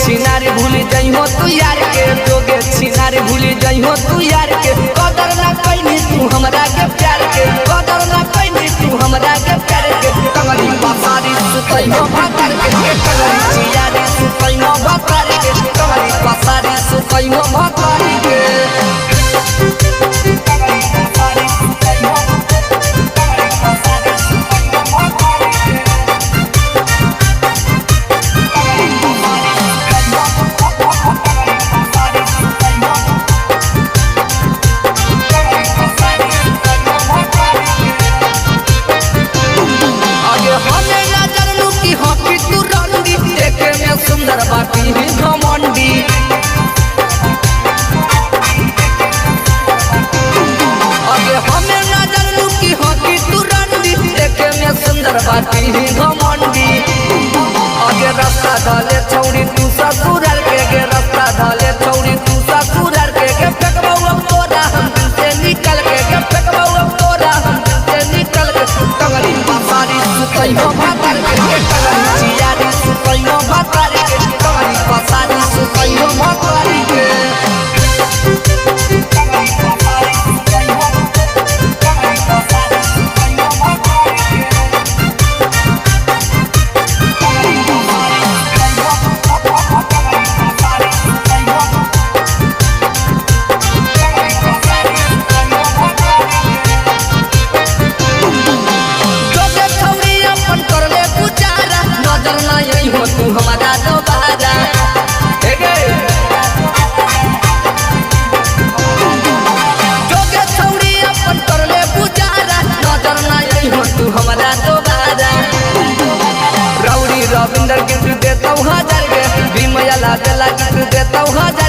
छिनारी भूल जइहो तू यार के, जोगे छिनारी भूल जइहो तू यार के। कदर ना कइनी तू हमरा के प्यार के, कदर ना कइनी तू हमरा के प्यार के। कंगली पसारी सुतइहो भातार के, कंगली छिनारी सुतइहो भातार के, कंगली पसारी सुतइहो भातार के। सुंदर बाटी घमंडी अगे हमें ना जानलू की हकी तू रंडी, देखे में सुंदर बाटी घमंडी। अगे रास्ता डाले छौड़ी तू ससुराल के, गे रास्ता डाले छौड़ी तू ससुराल के। गे फेंकबौ अब तोरा हम दिल से निकल के, गे फेंकबौ अब तोरा हम दिल से निकल के। कंगली पसारी सुतइहो भातार के, कंगली चियारी सुतइहो भातार के, कंगली पसारी सुतइहो भातार के। तू हमारा दोबारा जोगे छौड़ी अपन करले गुजारा, नजर ना आई हो तू हमारा दोबारा। रौड़ी रविंदर गिफ्ट देतौ 1000 के, विमला देला गिफ्ट देतौ 1000